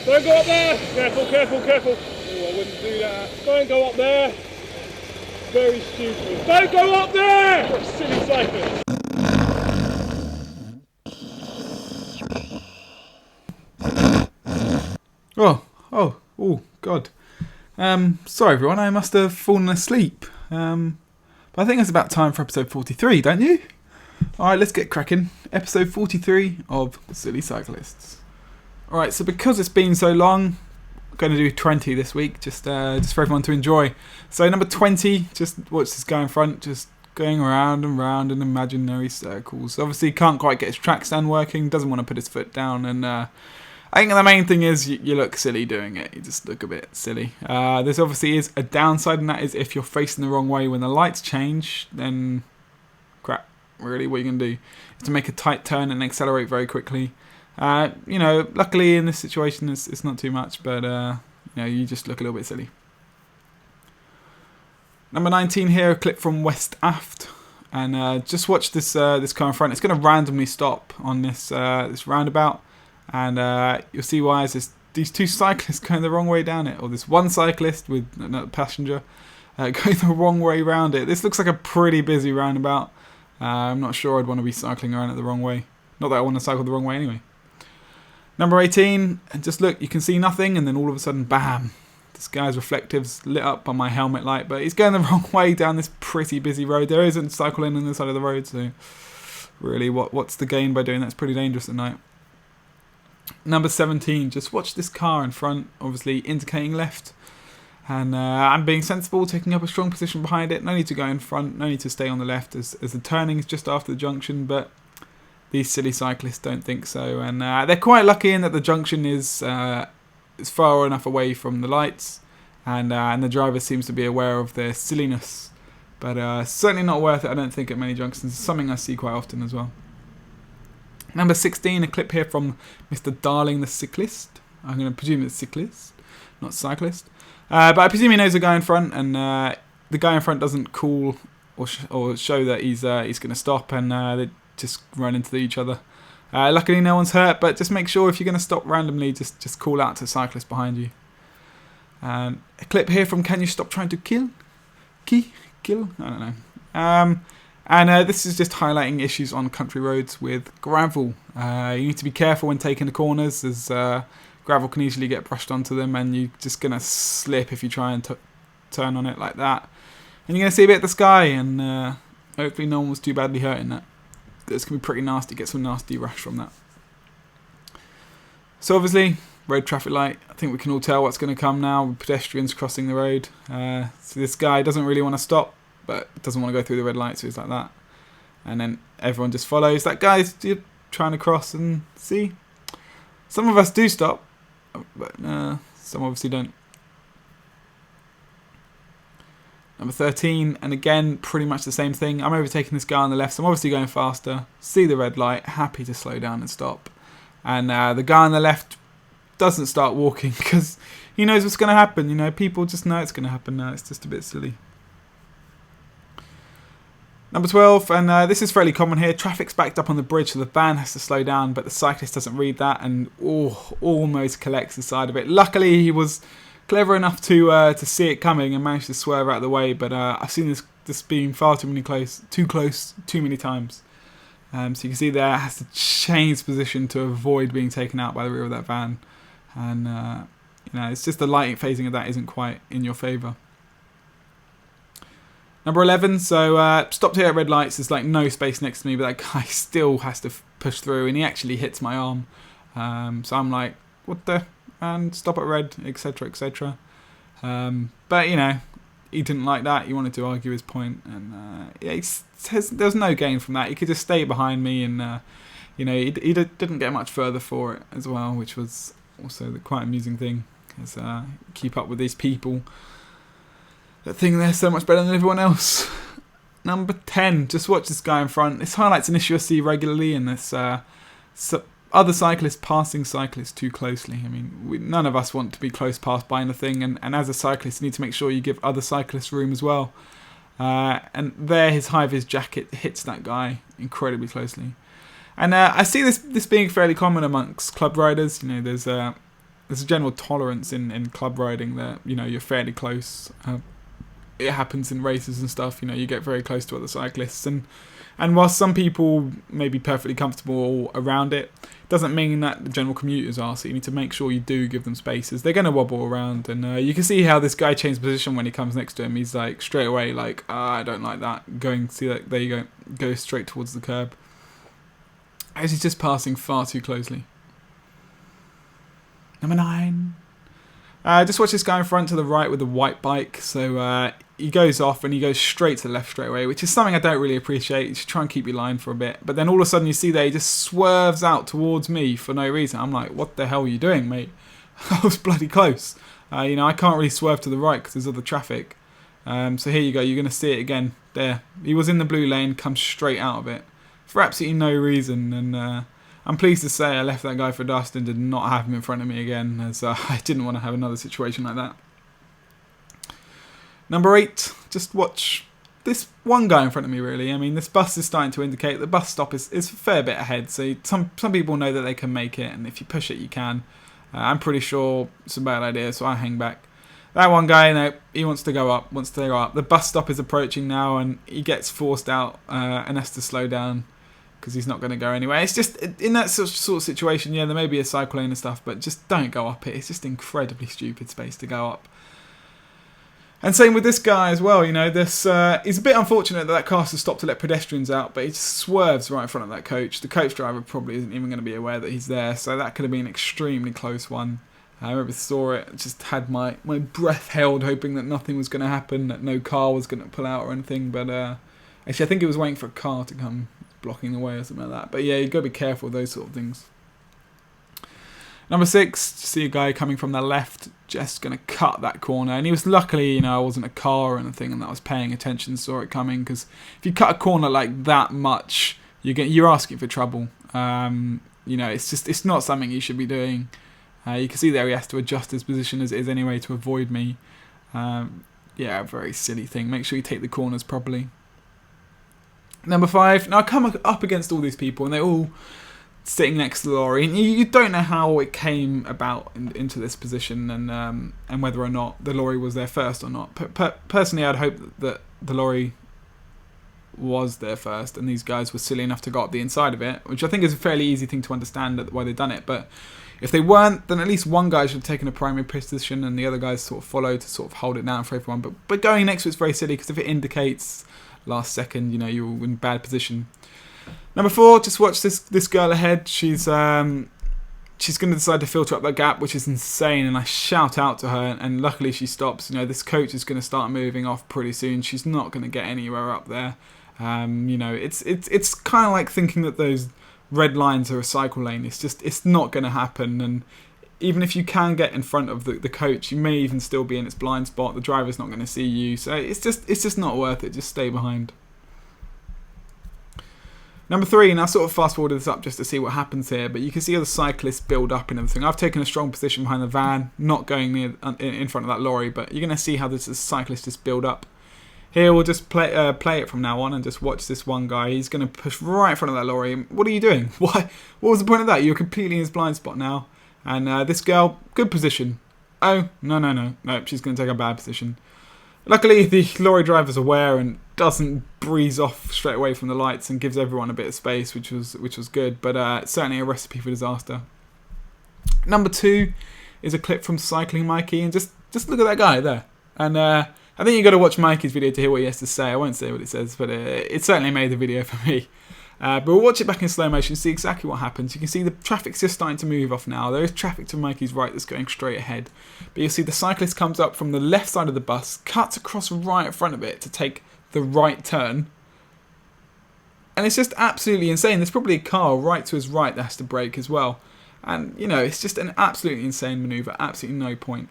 Don't go up there! Careful, careful, careful. Oh, I wouldn't do that. Don't go up there. Very stupid. Don't go up there! What a silly cyclist. Oh, God. Sorry everyone, I must have fallen asleep. But I think it's about time for episode 43, don't you? Alright, let's get cracking. Episode 43 of Silly Cyclists. Alright, so because it's been so long, I'm going to do 20 this week, just for everyone to enjoy. So number 20, just watch this guy in front, just going around and round in imaginary circles. Obviously can't quite get his track stand working, doesn't want to put his foot down, and I think the main thing is you look silly doing it. You just look a bit silly. This obviously is a downside, and that is if you're facing the wrong way when the lights change, then crap. Really, what are you going to do? You have to make a tight turn and accelerate very quickly. Luckily in this situation it's not too much, but you just look a little bit silly. Number 19 here, a clip from West Aft, and just watch this car in front. It's going to randomly stop on this roundabout, and you'll see why. There's these two cyclists going the wrong way down it, or this one cyclist with another passenger going the wrong way round it. This looks like a pretty busy roundabout. I'm not sure I'd want to be cycling around it the wrong way. Not that I want to cycle the wrong way anyway. Number 18, and just look, you can see nothing, and then all of a sudden, bam! This guy's reflectives lit up by my helmet light, but he's going the wrong way down this pretty busy road. There isn't cycle lane on the side of the road, so really, what's the gain by doing that? It's pretty dangerous at night. Number 17, just watch this car in front, obviously indicating left. And I'm being sensible, taking up a strong position behind it. No need to go in front, no need to stay on the left as the turning is just after the junction, but these silly cyclists don't think so. And they're quite lucky in that the junction is far enough away from the lights, and the driver seems to be aware of their silliness. But certainly not worth it, I don't think, at many junctions. It's something I see quite often as well. Number 16, a clip here from Mr. Darling the Cyclist. I'm going to presume it's cyclist, not cyclist. But I presume he knows the guy in front, and the guy in front doesn't call or show that he's going to stop, and they just run into each other. Luckily, no one's hurt, but just make sure if you're going to stop randomly, just call out to the cyclist behind you. A clip here from Can You Stop Trying to Kill? Kill? I don't know. And this is just highlighting issues on country roads with gravel. You need to be careful when taking the corners, as gravel can easily get brushed onto them, and you're just going to slip if you try and turn on it like that. And you're going to see a bit of the sky, and hopefully no one was too badly hurt in that. This can be pretty nasty, get some nasty rush from that. So obviously, road traffic light, I think we can all tell what's going to come now, with pedestrians crossing the road. So this guy doesn't really want to stop, but doesn't want to go through the red light, so he's like that. And then everyone just follows. That guy's trying to cross, and see, some of us do stop, but some obviously don't. Number 13, and again, pretty much the same thing. I'm overtaking this guy on the left, so I'm obviously going faster. See the red light, happy to slow down and stop. And the guy on the left doesn't start walking because he knows what's going to happen. People just know it's going to happen now. It's just a bit silly. Number 12, and this is fairly common here. Traffic's backed up on the bridge, so the van has to slow down, but the cyclist doesn't read that and almost collects the side of it. Luckily, he was clever enough to see it coming and managed to swerve out of the way, but I've seen this being far too close, too many times. So you can see there, it has to change position to avoid being taken out by the rear of that van, and it's just the lighting phasing of that isn't quite in your favour. Number 11, so stopped here at red lights. There's like no space next to me, but that guy still has to push through, and he actually hits my arm. So I'm like, what the? And stop at red, etc, etc. But he didn't like that. He wanted to argue his point, and there's no gain from that. He could just stay behind me, and he didn't get much further for it as well, which was also the quite amusing thing. Is keep up with these people that think they're so much better than everyone else. Number 10, just watch this guy in front. This highlights an issue I see regularly, and this other cyclists passing cyclists too closely. I mean, none of us want to be close passed by anything, and as a cyclist, you need to make sure you give other cyclists room as well. And there, his high-vis jacket hits that guy incredibly closely. And I see this being fairly common amongst club riders. There's there's a general tolerance in club riding that, you know, you're fairly close. It happens in races and stuff, you know, you get very close to other cyclists, and whilst some people may be perfectly comfortable around it, doesn't mean that the general commuters are, so you need to make sure you do give them spaces. They're going to wobble around, and you can see how this guy changed position when he comes next to him. He's like, straight away, like, I don't like that. See that, there you go straight towards the curb. As he's just passing far too closely. Number 9. Just watch this guy in front to the right with the white bike. So he goes off and he goes straight to the left straight away, which is something I don't really appreciate. You should try and keep your line for a bit. But then all of a sudden you see there he just swerves out towards me for no reason. I'm like, what the hell are you doing, mate? I was bloody close. You know, I can't really swerve to the right because there's other traffic. So here you go. You're going to see it again. There. He was in the blue lane, comes straight out of it for absolutely no reason. And I'm pleased to say I left that guy for dust and did not have him in front of me again, as I didn't want to have another situation like that. Number 8, just watch this one guy in front of me, really. I mean, this bus is starting to indicate the bus stop is a fair bit ahead, so some people know that they can make it, and if you push it, you can. I'm pretty sure it's a bad idea, so I hang back. That one guy, no, he wants to go up. The bus stop is approaching now, and he gets forced out and has to slow down, because he's not going to go anywhere. It's just, in that sort of situation, yeah, there may be a cycle lane and stuff, but just don't go up it. It's just incredibly stupid space to go up. And same with this guy as well, you know, it's a bit unfortunate that car has stopped to let pedestrians out, but he just swerves right in front of that coach. The coach driver probably isn't even going to be aware that he's there, so that could have been an extremely close one. I remember saw it, just had my breath held, hoping that nothing was going to happen, that no car was going to pull out or anything, but actually I think it was waiting for a car to come blocking the way or something like that. But yeah, you've got to be careful with those sort of things. Number 6, see a guy coming from the left, just going to cut that corner. And he was luckily, you know, I wasn't a car or anything and that I was paying attention, saw it coming. Because if you cut a corner like that much, you're asking for trouble. You know, it's not something you should be doing. You can see there he has to adjust his position as it is anyway to avoid me. Yeah, a very silly thing. Make sure you take the corners properly. Number 5, now I come up against all these people and they're all sitting next to the lorry, and you don't know how it came about into this position, and whether or not the lorry was there first or not. Personally, I'd hope that the lorry was there first, and these guys were silly enough to go up the inside of it, which I think is a fairly easy thing to understand why they've done it. But if they weren't, then at least one guy should have taken a primary position, and the other guys sort of followed to sort of hold it down for everyone. But going next to it's very silly, because if it indicates last second, you know, you're in bad position. Number 4, just watch this girl ahead. She's going to decide to filter up that gap, which is insane, and I shout out to her, and luckily she stops. You know, this coach is going to start moving off pretty soon. She's not going to get anywhere up there. You know, it's kind of like thinking that those red lines are a cycle lane. It's not going to happen, and even if you can get in front of the coach, you may even still be in its blind spot. The driver's not going to see you, so it's just not worth it. Just stay behind. Number 3, now sort of fast forward this up just to see what happens here, but you can see how the cyclists build up and everything. I've taken a strong position behind the van, not going near in front of that lorry, but you're going to see how this cyclist just build up. Here we'll just play it from now on and just watch this one guy. He's going to push right in front of that lorry. What are you doing? Why? What was the point of that? You're completely in his blind spot now. And this girl, good position. Oh, no, she's going to take a bad position. Luckily, the lorry driver's aware and doesn't breeze off straight away from the lights and gives everyone a bit of space, which was good, but certainly a recipe for disaster. Number 2 is a clip from Cycling Mikey, and just look at that guy there. And I think you've got to watch Mikey's video to hear what he has to say. I won't say what it says, but it certainly made the video for me. But we'll watch it back in slow motion and see exactly what happens. You can see the traffic's just starting to move off now. There is traffic to Mikey's right that's going straight ahead. But you'll see the cyclist comes up from the left side of the bus, cuts across right in front of it to take the right turn. And it's just absolutely insane. There's probably a car right to his right that has to brake as well. And, you know, it's just an absolutely insane manoeuvre. Absolutely no point.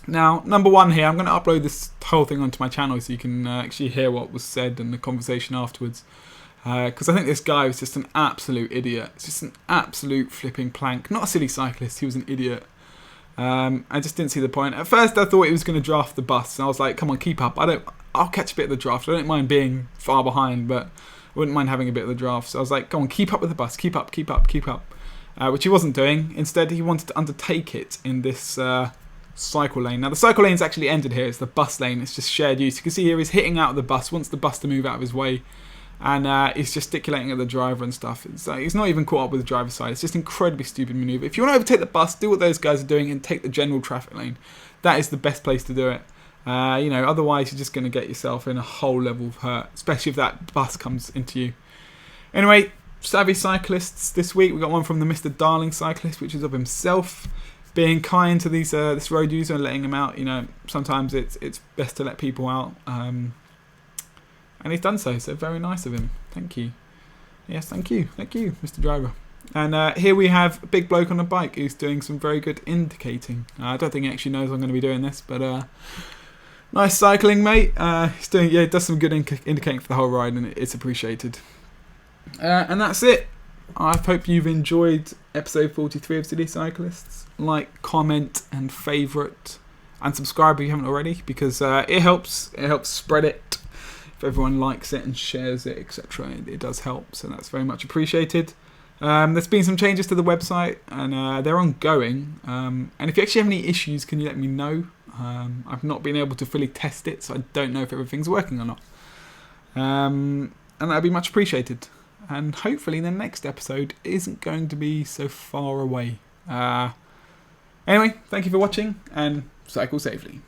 Now, number 1 here, I'm going to upload this whole thing onto my channel so you can actually hear what was said and the conversation afterwards. Because I think this guy was just an absolute idiot. It's just an absolute flipping plank. Not a silly cyclist, he was an idiot. I just didn't see the point. At first I thought he was going to draft the bus, and I was like, come on, keep up. I'll catch a bit of the draft. I don't mind being far behind, but I wouldn't mind having a bit of the draft. So I was like, come on, keep up with the bus. Keep up. which he wasn't doing. Instead, he wanted to undertake it in this cycle lane. Now, the cycle lane's actually ended here. It's the bus lane. It's just shared use. You can see here he's hitting out of the bus, wants the bus to move out of his way, and he's gesticulating at the driver and stuff. He's not even caught up with the driver's side. It's just an incredibly stupid manoeuvre. If you want to overtake the bus, do what those guys are doing and take the general traffic lane. That is the best place to do it. Otherwise you're just going to get yourself in a whole level of hurt, especially if that bus comes into you. Anyway, savvy cyclists this week. We got one from the Mr. Darling cyclist, which is of himself being kind to this road user and letting him out. Sometimes it's best to let people out, and he's done so. So very nice of him. Thank you. Yes, thank you, Mr. Driver. And here we have a big bloke on a bike who's doing some very good indicating. I don't think he actually knows I'm going to be doing this, but nice cycling, mate. He does some good indicating for the whole ride, and it's appreciated. And that's it. I hope you've enjoyed episode 43 of City Cyclists. Like, comment, and favourite, and subscribe if you haven't already, because it helps. It helps spread it. If everyone likes it and shares it, etc., it does help. So that's very much appreciated. There's been some changes to the website, and they're ongoing. And if you actually have any issues, can you let me know? I've not been able to fully test it, so I don't know if everything's working or not. And that'd be much appreciated. And hopefully the next episode isn't going to be so far away. Anyway, thank you for watching, and cycle safely.